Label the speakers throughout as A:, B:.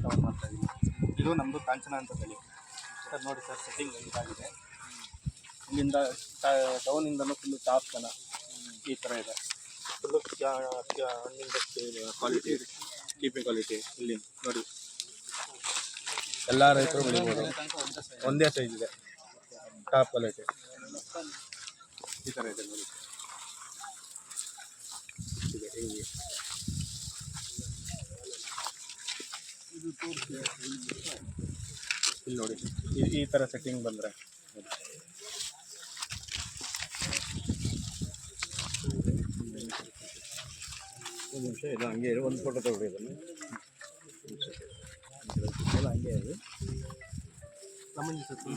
A: Cover ಮಾಡ್ತಾ ಇದ್ದೀವಿ. ಇದು ನಮ್ಮದು ಕಾಂಚನ ಅಂತ ತಳಿ ಸರ್. ನೋಡಿ ಸರ್, ಸೆಟ್ಟಿಂಗ್ ಇದಾಗಿದೆ. ಇಲ್ಲಿಂದ ಡೌನಿಂದನೂ ಫುಲ್ಲು ಟಾಪ್ ಜನ ಈ ಥರ ಇದೆ. ಫುಲ್ಲು ಹಣ್ಣಿಂದ ಕ್ವಾಲಿಟಿ, ಕೀಪಿಂಗ್ ಕ್ವಾಲಿಟಿ. ಇಲ್ಲಿ ನೋಡಿ, ಎಲ್ಲ ರೈತರು ಬೆಳಿಬೋದು. ಒಂದೇ ಸೈಜ್ ಇದೆ, ಟಾಪ್ ಕ್ವಾಲಿಟಿ ಈ ಥರ ಇದೆ ನೋಡಿ. ಇದೆ ಹಿಂಗೆ ಇಲ್ಲಿ ನೋಡಿ, ಈ ಥರ ಸೆಟ್ಟಿಂಗ್ ಬಂದರೆ
B: ಒಂದು ನಿಮಿಷ ಇದು ಹಂಗೆ ಇರು, ಒಂದು ಫೋಟೋ ತಗೊಳ್ಳಿ ಇದನ್ನು. ಎಲ್ಲ ಹಂಗೆ ಇದು
A: ಗಮನಿಸುತ್ತೆ.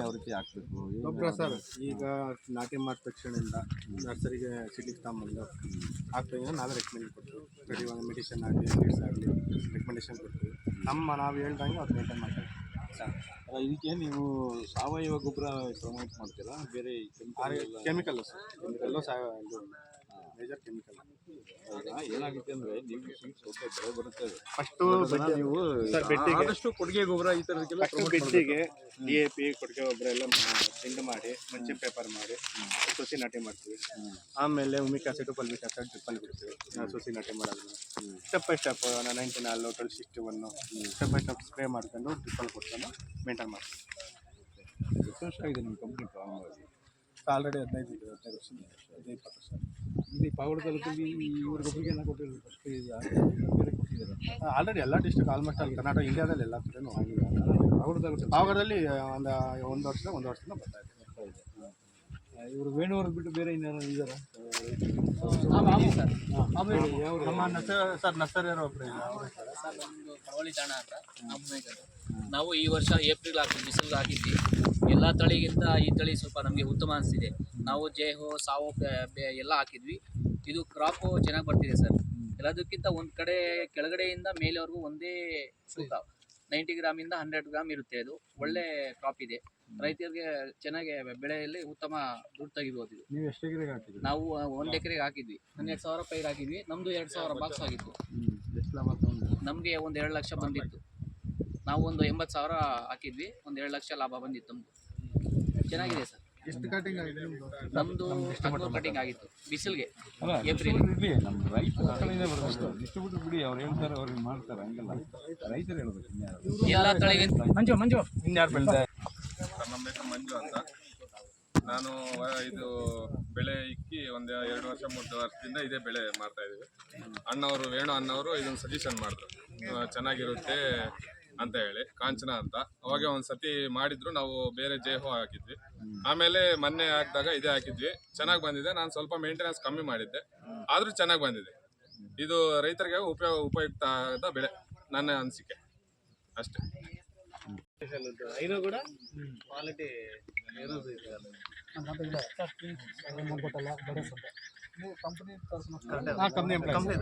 B: ಯಾವ ರೀತಿ ಹಾಕ್ಬೇಕು?
A: ಗೊಬ್ಬರ ಸರ್, ಈಗ ನಾಟಿ ಮಾಡಿದ ತಕ್ಷಣದಿಂದ ನರ್ಸರಿಗೆ ಸಿಟಿಗೆ ತಗೊಂಬಂದು ಹಾಕ್ತೀವಿ. ನಾವೇ ರೆಕಮೆಂಡ್ ಕೊಡ್ತೀವಿ. ಕಡಿ ಒಂದು ಮೆಡಿಷನ್ ಆಗಲಿ, ಸೀಡ್ಸ್ ಆಗಲಿ ರೆಕಮೆಂಡೇಶನ್ ಕೊಡ್ತೀವಿ. ನಾವು ಹೇಳ್ದಂಗೆ ಅದು ಮೇಂಟೈನ್ ಮಾಡ್ತೀವಿ.
B: ಇದಕ್ಕೆ ನೀವು ಸಾವಯವ ಗೊಬ್ಬರ ಪ್ರಮೋಟ್ ಮಾಡ್ತೀರಾ? ಬೇರೆ
A: ಕೆಮಿಕಲ್ಲು ಸರ್, ಕೆಮಿಕಲ್ಲು ಇದು ಮೇಜರ್ ಕೆಮಿಕಲ್.
B: ಏನಾಗುತ್ತೆ ಅಂದರೆ ನೀವು ಸ್ವಲ್ಪ ಬೆಳೆ ಬರುತ್ತವೆ
A: ಫಸ್ಟು
B: ನೀವು
A: ಸರ್ ಬೆಟ್ಟಿಗೆ
B: ಆದಷ್ಟು ಕೊಡುಗೆ ಗೊಬ್ಬರ ಈ ಥರದಕ್ಕೆಲ್ಲ
A: ಬೆಟ್ಟಿಗೆ DAP ಕೊಡುಗೆ ಗೊಬ್ಬರ ಎಲ್ಲ ತಿಂಡು ಮಾಡಿ ಮಂಚಿನ ಪೇಪರ್ ಮಾಡಿ ಸಸಿ ನಾಟಿ ಮಾಡ್ತೀವಿ. ಆಮೇಲೆ ಹುಮಿಕ್ ಆಸಿಡ್, ಪಲ್ವಿಕ್ ಆಸಿಡ್ ಡ್ರಿಪ್ಪಲ್ಲಿ ಬಿಡ್ತೀವಿ ಸಸಿ ನಾಟಿ ಮಾಡೋದನ್ನ. Step by step 99 1261 step by step spray ಮಾಡ್ಕೊಂಡು ಡ್ರಿಪ್ಪಲ್ಲಿ ಕೊಟ್ಕೊಂಡು ಮೇಂಟೈನ್ ಮಾಡ್ತೀವಿ.
B: ಎಷ್ಟು ವರ್ಷ ಆಗಿದೆ ನಿಮ್ಮ ಕಂಪ್ನಿ ಪ್ರಾರಂಭ ಆಗಿ?
A: ಆಲ್ರೆಡಿ 15 ವರ್ಷ 20 ವರ್ಷ.
B: ಇಲ್ಲಿ ಪಾವಗಡ ತಾಲೂಕಲ್ಲಿ ಇವ್ರಿಗೊಬ್ಬರಿಗೆ ಏನೋ ಕೊಟ್ಟಿರೋದು ಫಸ್ಟ್ ಬೇರೆ ಕೊಟ್ಟಿದ್ದಾರೆ.
A: ಆಲ್ರೆಡಿ ಎಲ್ಲ ಡಿಸ್ಟ್ರಿಕ್ಟ್ ಆಲ್ಮೋಸ್ಟ್ ಅಲ್ಲಿ ಕರ್ನಾಟಕ ಇಂಡಿಯಾದಲ್ಲಿ ಎಲ್ಲ ಕಡೆನೂ ಆಗಿದೆ.
B: ಪಾವಗಡ ತಾಲೂಕು
A: ಪಾವಗಡದಲ್ಲಿ ಒಂದು ವರ್ಷದಿಂದ ಬರ್ತಾ ಇದೆ.
B: ಇವರು ವೇಣುವರು ಬಿಟ್ಟು ಬೇರೆ ಇನ್ನೇನು ಇದ್ದಾರಾ?
A: ನಮ್ಮ ನರ್ಸರಿಯವರು ಒಬ್ಬರು
C: ಸರ್, ನಮ್ಮದು ಕರಾವಳಿ ತಾಣ ಅಂತ ನಾವು ಈ ವರ್ಷ ಏಪ್ರಿಲ್ ಹಾಕಿದ್ವಿ, ಬಿಸಿಲು ಹಾಕಿದ್ವಿ. ಎಲ್ಲ ತಳಿಗಿಂತ ಈ ತಳಿ ಸ್ವಲ್ಪ ನಮಗೆ ಉತ್ತಮ ಅನಿಸ್ತಿದೆ. ನಾವು ಜೇಹೋ, ಸಾವೋ ಎಲ್ಲ ಹಾಕಿದ್ವಿ. ಇದು ಕ್ರಾಪು ಚೆನ್ನಾಗಿ ಬರ್ತಿದೆ ಸರ್. ಎಲ್ಲದಕ್ಕಿಂತ ಒಂದು ಕಡೆ ಕೆಳಗಡೆಯಿಂದ ಮೇಲೆವರೆಗೂ ಒಂದೇ ತೂಕ 90 ಗ್ರಾಮಿಂದ 100 ಗ್ರಾಮ್ ಇರುತ್ತೆ. ಅದು ಒಳ್ಳೆ ಕ್ರಾಪ್ ಇದೆ. ರೈತರಿಗೆ ಚೆನ್ನಾಗಿ ಬೆಳೆಯಲ್ಲಿ ಉತ್ತಮ ದುಡ್ಡು ತೆಗಿಬೋದು. ಇದು
B: ನೀವು ಎಷ್ಟು ಎಕರೆಗೆ ಹಾಕಿದ್ರಿ?
C: ನಾವು 1 ಎಕರೆಗೆ ಹಾಕಿದ್ವಿ. 12,000 ಪೈರು ಹಾಕಿದ್ವಿ. ನಮ್ಮದು 2,000 ಬಾಕ್ಸ್ ಆಗಿತ್ತು.
B: ಎಷ್ಟು ಲಾಭ ತಗೊಂಡ್ರಿ?
C: ನಮಗೆ ಒಂದು 2 ಲಕ್ಷ ಬಂದಿತ್ತು. ನಾವು ಒಂದು 80,000 ಹಾಕಿದ್ವಿ. ಒಂದು 2 ಲಕ್ಷ ಲಾಭ ಬಂದಿತ್ತು ನಮ್ದು. ಚೆನ್ನಾಗಿದೆ ಸರ್.
A: ಎಷ್ಟು ಕಟಿಂಗ್ ಆಗಿದೆ
C: ನಮ್ಮದು ಕಟಿಂಗ್ ಆಗಿತ್ತು ಬಿಸಿಲಿಗೆ
B: ಅಲ್ಲ,
C: ಏಪ್ರಿಲ್.
B: ಬಿಡಿ, ನಮ್ಮ ರೈತರ ಕಡೆಯಿಂದ ಬರಬೇಕು. ಡಿಸ್ಟ್ರಿಬ್ಯೂಟರ್ ಬಿಡಿ, ಅವ್ರು ಹೇಳ್ತಾರೆ, ಅವ್ರಿಗೆ ಮಾಡ್ತಾರೆ. ಹಂಗಲ್ಲ, ರೈತರು ಹೇಳ್ಬೇಕು.
C: ಎಲ್ಲ ತಳಿಗಿಂತ ಮಂಜು
A: ಇನ್ಯಾರು ಬೆಳೆದ
D: ನಮ್ಮ ಹೆಸರು ಮಂಜು ಅಂತ. ನಾನು ಇದು ಬೆಳೆ ಇಕ್ಕಿ ಒಂದು 2 ವರ್ಷ 3 ವರ್ಷದಿಂದ ಇದೇ ಬೆಳೆ ಮಾಡ್ತಾ ಇದ್ದೀವಿ. ಅಣ್ಣವರು ವೇಣು ಅಣ್ಣವರು ಇದನ್ನು ಸಜೆಷನ್ ಮಾಡಿದ್ರು, ಚೆನ್ನಾಗಿರುತ್ತೆ ಅಂತ ಹೇಳಿ. ಕಾಂಚನ ಅಂತ ಅವಾಗ ಒಂದು ಸತಿ ಮಾಡಿದ್ರು. ನಾವು ಬೇರೆ ಜೇಹೋ ಹಾಕಿದ್ವಿ. ಆಮೇಲೆ ಮೊನ್ನೆ ಹಾಕಿದಾಗ ಇದೇ ಹಾಕಿದ್ವಿ. ಚೆನ್ನಾಗಿ ಬಂದಿದೆ. ನಾನು ಸ್ವಲ್ಪ ಮೇಂಟೆನೆನ್ಸ್ ಕಮ್ಮಿ ಮಾಡಿದ್ದೆ, ಆದರೂ ಚೆನ್ನಾಗಿ ಬಂದಿದೆ. ಇದು ರೈತರಿಗೆ ಉಪಯುಕ್ತ ಆದ ಬೆಳೆ, ನನ್ನ ಅನಿಸಿಕೆ ಅಷ್ಟೇ.
A: ಇದು ಕೂಡ ಕ್ವಾಲಿಟಿ ಇರೋದು ಕಂಪ್ನಿ